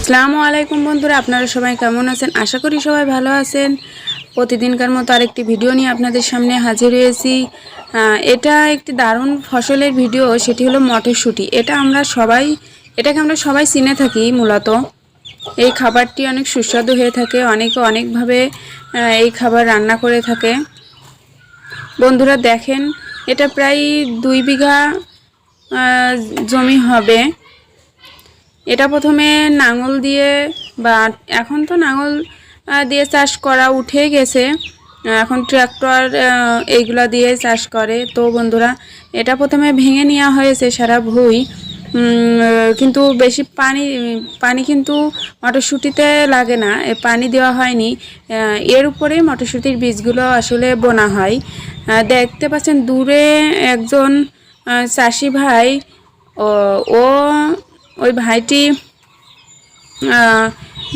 আসসালামু আলাইকুম বন্ধুরা, আপনারা সবাই কেমন আছেন? আশা করি সবাই ভালো আছেন। প্রতিদিনকার মতো আরেকটি ভিডিও নিয়ে আপনাদের সামনে হাজির হয়েছি। এটা একটি দারুণ ফসলের ভিডিও, সেটি হলো মটরশুঁটি। এটাকে আমরা সবাই চিনে থাকি। মূলত এই খাবারটি অনেক সুস্বাদু হয়ে থাকে, অনেকে অনেকভাবে এই খাবার রান্না করে থাকে। বন্ধুরা দেখেন, এটা প্রায় 2 বিঘা জমি হবে। এটা প্রথমে নাঙল দিয়ে, বা এখন তো নাঙল দিয়ে চাষ করা উঠে গেছে, এখন ট্র্যাক্টর এইগুলা দিয়ে চাষ করে। তো বন্ধুরা, এটা প্রথমে ভেঙে নেওয়া হয়েছে সারা ভুঁই, কিন্তু বেশি পানি কিন্তু মটরশুঁটিতে লাগে না, পানি দেওয়া হয়নি। এর উপরেই মটরশুঁটির বীজগুলো আসলে বোনা হয়। দেখতে পাচ্ছেন দূরে একজন চাষি ভাই, ও ওই ভাইটি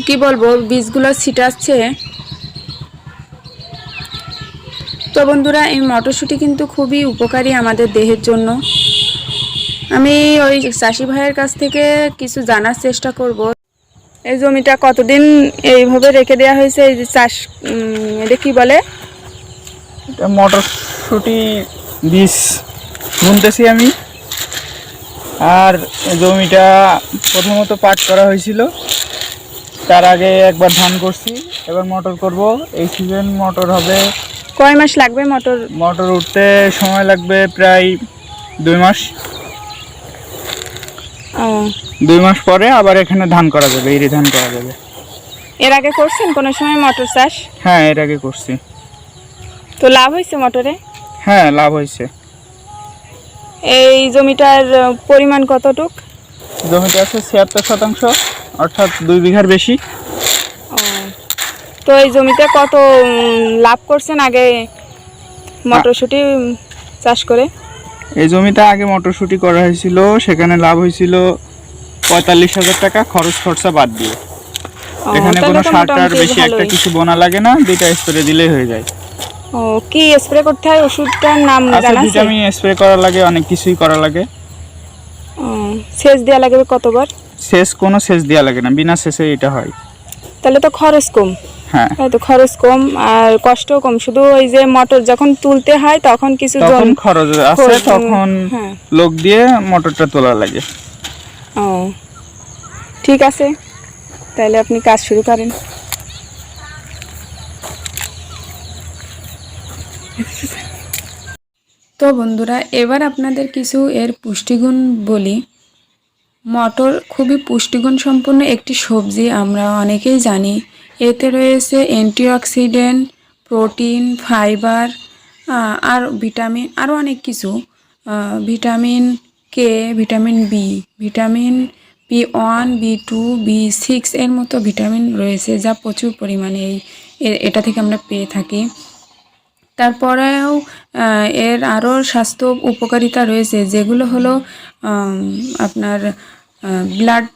কি বলবো, বীজগুলো ছিটাচ্ছে। তো বন্ধুরা, এই মটরশুঁটি কিন্তু খুবই উপকারী আমাদের দেহের জন্য। আমি ওই চাষি ভাইয়ের কাছ থেকে কিছু জানার চেষ্টা করব। এই জমিটা কতদিন এইভাবে রেখে দেওয়া হয়েছে? এই যে চাষ, এটা কি বলে? এটা মটরশুঁটি বীজ বুনতেছি আমি। আর জমিটা প্রথমত পাট করা হয়েছিল, তার আগে একবার ধান করছি, এবার মটর করব। এই সিজন মটর হবে। কয় মাস লাগবে মটর উঠতে সময় লাগবে প্রায় 2 মাস। 2 মাস পরে আবার এখানে ধান করা যাবে, এরি ধান করা যাবে। এর আগে করছেন কোনো সময় মটর চাষ? হ্যাঁ, এর আগে করছি। তো লাভ হয়েছে মটরে? হ্যাঁ, লাভ হয়েছে। এই জমিটার পরিমাণ কতটুক? জমিটা আছে 76%, অর্থাৎ 2 বিঘার বেশি। তো এই জমিতে কত লাভ করছেন আগে মটরশুঁটি চাষ করে? এই জমিতে আগে মটরশুঁটি করা হয়েছিল, সেখানে লাভ হয়েছিল 45,000 টাকা, খরচ খরচা বাদ দিয়ে। এখানে কোনো সারটার বেশি একটা কিছু বোনা লাগে না, 2টা স্প্রে দিলেই হয়ে যায়। ও, কি স্প্রে করতে হয়? ওষুধটার নাম জানা আছে? ভিটামিন স্প্রে করা লাগে, অনেক কিছুই করা লাগে। সেচ দেওয়া লাগবে কতবার? কোনো সেচ দেওয়া লাগে না, বিনা সেচে এটা হয়। তাহলে তো খরচ কম। হ্যাঁ, তো খরচ কম আর কষ্টও কম। শুধু ওই যে মটর যখন তুলতে হয় তখন কিছু খরচ আছে, তখন লোক দিয়ে মোটরটা তোলা লাগে। ও, ঠিক আছে, তাহলে আপনি কাজ শুরু করেন। তো বন্ধুরা, এবার আপনাদের কিছু এর পুষ্টিগুণ বলি। মটর খুবই পুষ্টিগুণ সম্পন্ন একটি সবজি, আমরা অনেকেই জানি। এতে রয়েছে অ্যান্টিঅক্সিডেন্ট, প্রোটিন, ফাইবার, আর ভিটামিন, আরও অনেক কিছু। Vitamin K, vitamin B, vitamin B1, B2, B6 এর মতো ভিটামিন রয়েছে, যা প্রচুর পরিমাণে এটা থেকে আমরা পেয়ে থাকি। তারপরেও এর আরও স্বাস্থ্য উপকারিতা রয়েছে, যেগুলো হলো আপনার ব্লাড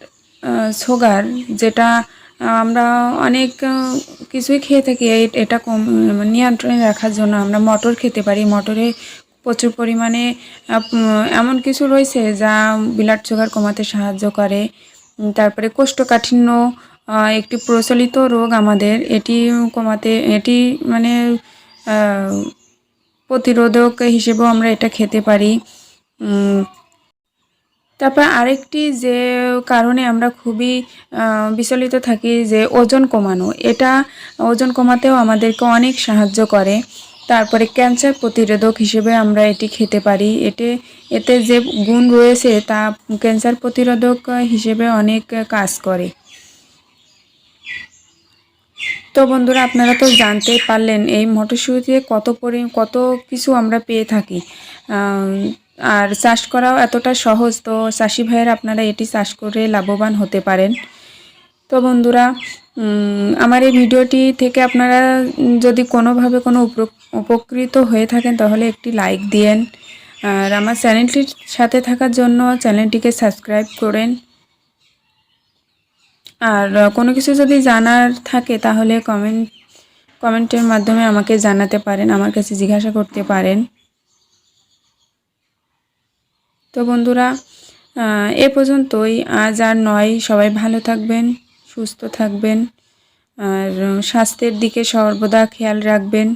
সুগার, যেটা আমরা অনেক কিছুই খেয়ে থাকি। এটা নিয়ন্ত্রণে রাখার জন্য আমরা মটর খেতে পারি। মটরে প্রচুর পরিমাণে এমন কিছু রয়েছে যা ব্লাড সুগার কমাতে সাহায্য করে। তারপরে কোষ্ঠকাঠিন্য, একটি প্রচলিত রোগ আমাদের, এটি কমাতে, এটি মানে প্রতিরোধক হিসেবেও আমরা এটা খেতে পারি। তারপর আরেকটি যে কারণে আমরা খুবই বিচলিত থাকি, যে ওজন কমানো। এটা ওজন কমাতেও আমাদেরকে অনেক সাহায্য করে। তারপরে ক্যান্সার প্রতিরোধক হিসেবে আমরা এটি খেতে পারি। এতে যে গুণ রয়েছে তা ক্যান্সার প্রতিরোধক হিসেবে অনেক কাজ করে। তো বন্ধুরা, আপনারা তো জানতেই পারলেন এই মটরশুঁটিতে কত কিছু আমরা পেয়ে থাকি। আর চাষ করাও এতটা সহজ। তো চাষি ভাইয়েরা, আপনারা এটি চাষ করে লাভবান হতে পারেন। তো বন্ধুরা, আমার এই ভিডিওটি থেকে আপনারা যদি কোনোভাবে কোনো উপকৃত হয়ে থাকেন, তাহলে একটি লাইক দিয়েন। আর আমার চ্যানেলটির সাথে থাকার জন্য চ্যানেলটিকে সাবস্ক্রাইব করেন। আর কোনো কিছু যদি জানার থাকে, তাহলে কমেন্টের মাধ্যমে আমাকে জানাতে পারেন, আমার কাছে জিজ্ঞাসা করতে পারেন। তো বন্ধুরা, এ পর্যন্তই, আজ আর নয়। সবাই ভালো থাকবেন, সুস্থ থাকবেন আর স্বাস্থ্যের দিকে সর্বদা খেয়াল রাখবেন।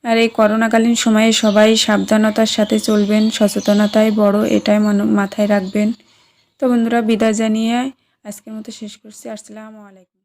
আর এই করোনাকালীন সময়ে সবাই সাবধানতার সাথে চলবেন, সচেতনতাই বড়, এটাই মাথায় রাখবেন। তো বন্ধুরা, বিদায় জানিয়ে আজকের মতো শেষ করছি। আসসালামু আলাইকুম।